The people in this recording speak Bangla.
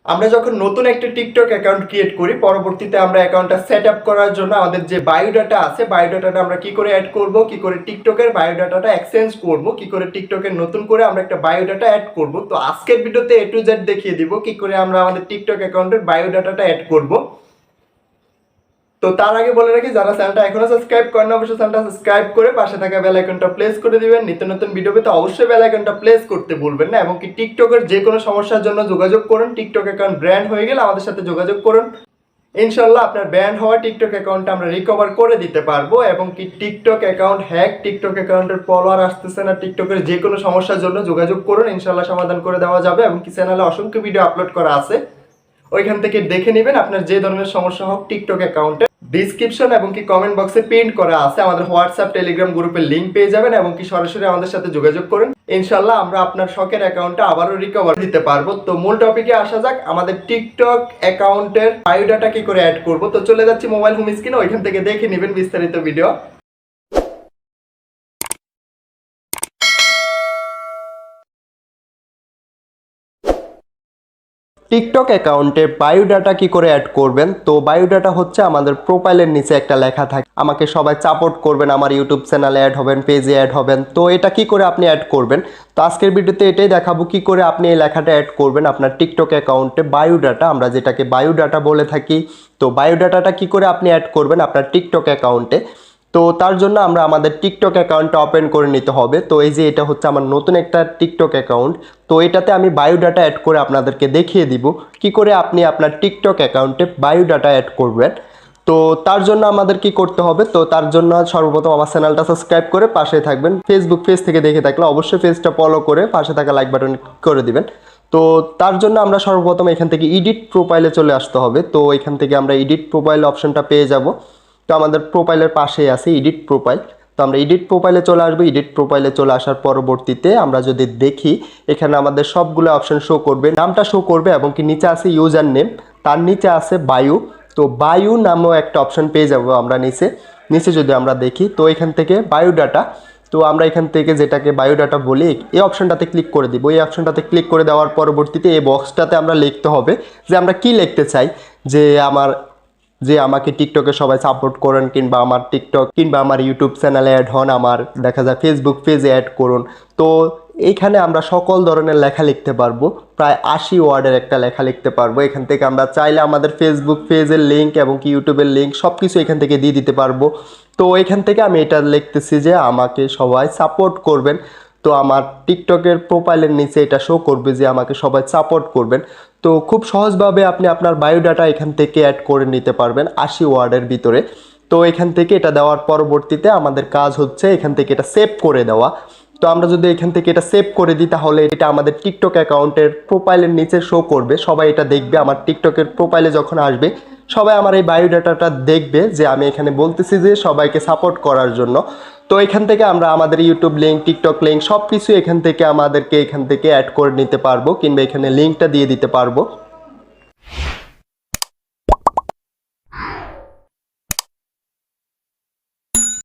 আমরা যখন নতুন একটা টিকটক অ্যাকাউন্ট ক্রিয়েট করি, পরবর্তীতে আমরা অ্যাকাউন্টটা সেট আপ করার জন্য আমাদের যে বায়োডাটা আছে, বায়োডাটাটা আমরা কি করে অ্যাড করব, কি করে টিকটকের বায়োডাটাটা এক্সচেঞ্জ করব, কি করে টিকটকের নতুন করে আমরা একটা বায়োডাটা অ্যাড করব। তো আজকের ভিডিওতে এ টু জেড দেখিয়ে দিব কি করে আমরা আমাদের টিকটক অ্যাকাউন্টের বায়োডাটাটা অ্যাড করব। তো তার আগে বলে রাখি, যারা চ্যানেলটা এখনো সাবস্ক্রাইব করেন অবশ্যই চ্যানেলটা সাবস্ক্রাইব করে পাশে থাকা বেল আইকনটা প্রেস করে দিবেন। নিত্য নতুন ভিডিও পেতে অবশ্যই বেল আইকনটা প্রেস করতে ভুলবেন না, এবং কি টিকটকের যে কোনো সমস্যার জন্য যোগাযোগ করুন। টিকটক অ্যাকাউন্ট ব্র্যান্ড হয়ে গেলে আমাদের সাথে যোগাযোগ করুন, ইনশাল্লাহ আপনার ব্যান্ড হওয়া টিকটক অ্যাকাউন্টটা আমরা রিকভার করে দিতে পারবো। এবং কি টিকটক অ্যাকাউন্ট হ্যাক, টিকটক অ্যাকাউন্টের ফলোয়ার আসতেছে না, টিকটকের যে কোনো সমস্যার জন্য যোগাযোগ করুন, ইনশাল্লাহ সমাধান করে দেওয়া যাবে। এবং কি চ্যানেলে অসংখ্য ভিডিও আপলোড করা আছে, ওইখান থেকে দেখে নেবেন। আপনার যে ধরনের সমস্যা হোক টিকটক অ্যাকাউন্টে ডিসক্রিপশন এবং কি কমেন্ট বক্সে পিন করা আছে আমাদের হোয়াটসঅ্যাপ টেলিগ্রাম গ্রুপের লিংক পেয়ে যাবেন, এবং কি সরাসরি আমাদের সাথে যোগাযোগ করুন। ইনশাল্লাহ আমরা আপনার শখের অ্যাকাউন্টটা আবারও রিকভার দিতে পারবো। তো মূল টপিকে আসা যাক, আমাদের টিকটক অ্যাকাউন্টের বায়োডাটা কি করে অ্যাড করব। তো চলে যাচ্ছি মোবাইল হোম স্ক্রিনে, ওইখান থেকে দেখে নেবেন বিস্তারিত ভিডিও। টিকটক অ্যাকাউন্টে বায়োডাটা কি করে অ্যাড করবেন। তো বায়োডাটা হচ্ছে আমাদের প্রোফাইলের নিচে একটা লেখা থাকে, আমাকে সবাই সাপোর্ট করবেন, আমার ইউটিউব চ্যানেলে অ্যাড হবেন, পেজে অ্যাড হবেন। তো এটা কি করে আপনি অ্যাড করবেন, তো আজকের ভিডিওতে এটাই দেখাবো কি করে আপনি এই লেখাটা অ্যাড করবেন আপনার টিকটক অ্যাকাউন্টে। বায়োডাটা, আমরা যেটাকে বায়োডাটা বলে থাকি, তো বায়োডাটাটা কি করে আপনি অ্যাড করবেন আপনার টিকটক অ্যাকাউন্টে। তো তার জন্য আমরা আমাদের টিকটক অ্যাকাউন্টটা ওপেন করে নিতে হবে। তো এই যে এটা হচ্ছে আমার নতুন একটা টিকটক অ্যাকাউন্ট, তো এটাতে আমি বায়োডাটা অ্যাড করে আপনাদেরকে দেখিয়ে দিব কি করে আপনি আপনার টিকটক অ্যাকাউন্টে বায়োডাটা অ্যাড করবেন। তো তার জন্য আমাদের কি করতে হবে, তো তার জন্য সর্বপ্রথম আমার চ্যানেলটা সাবস্ক্রাইব করে পাশে থাকবেন। ফেসবুক পেজ থেকে দেখে থাকলে অবশ্যই পেজটা ফলো করে পাশে থাকা লাইক বাটন করে দিবেন। তো তার জন্য আমরা সর্বপ্রথম এখান থেকে এডিট প্রোফাইলে চলে আসতে হবে। তো এখান থেকে আমরা এডিট প্রোফাইল অপশনটা পেয়ে যাব। তো আমাদের প্রোফাইলের পাশেই আছে এডিট প্রোফাইল, তো আমরা এডিট প্রোফাইলে চলে আসবো। এডিট প্রোফাইলে চলে আসার পরবর্তীতে আমরা যদি দেখি, এখানে আমাদের সবগুলো অপশন শো করবে, নামটা শো করবে, এবং কি নিচে আছে ইউজার নেম, তার নিচে আছে বায়ু। তো বায়ু নামেও একটা অপশন পেয়ে যাবো আমরা নিচে। নিচে যদি আমরা দেখি, তো এখান থেকে বায়োডাটা, তো আমরা এখান থেকে যেটাকে বায়োডাটা বলি এই অপশনটাতে ক্লিক করে দিব। এই অপশনটাতে ক্লিক করে দেওয়ার পরবর্তীতে এই বক্সটাতে আমরা লিখতে হবে যে আমরা কি লিখতে চাই, যে আমাকে টিকটকে সবাই সাপোর্ট করেন, কিংবা আমার টিকটক কিংবা আমার ইউটিউব চ্যানেলে অ্যাড হন, আমার দেখা যায় ফেসবুক পেজে অ্যাড করুন। তো এইখানে আমরা সকল ধরনের লেখা লিখতে পারবো, প্রায় 80 ওয়ার্ডের একটা লেখা লিখতে পারবো। এখান থেকে আমরা চাইলে আমাদের ফেসবুক পেজের লিঙ্ক এবং কি ইউটিউবের লিঙ্ক সব কিছু এখান থেকে দিয়ে দিতে পারবো। তো এখান থেকে আমি এটা লিখতেছি যে আমাকে সবাই সাপোর্ট করবেন। তো আমার টিকটকের প্রোফাইলের নিচে এটা শো করবে যে আমাকে সবাই সাপোর্ট করবেন। তো খুব সহজভাবে আপনি আপনার বায়োডাটা এখান থেকে অ্যাড করে নিতে পারবেন 80 ওয়ার্ডের ভিতরে। তো এখান থেকে এটা দেওয়ার পরবর্তীতে আমাদের কাজ হচ্ছে এখান থেকে এটা সেভ করে দেওয়া। তো আমরা যদি এখান থেকে এটা সেভ করে দিই, তাহলে এটা আমাদের টিকটক অ্যাকাউন্টের প্রোফাইলের নিচে শো করবে, সবাই এটা দেখবে। আমার টিকটকের প্রোফাইলে যখন আসবে সবাই আমার এই বায়োডাটাটা দেখবে যে আমি এখানে বলতেছি যে সবাইকে সাপোর্ট করার জন্য। তো এখান থেকে আমরা আমাদের ইউটিউব লিঙ্ক, টিকটক লিঙ্ক সব কিছু এখান থেকে অ্যাড করে নিতে পারবো, কিংবা এখানে লিঙ্কটা দিয়ে দিতে পারবো।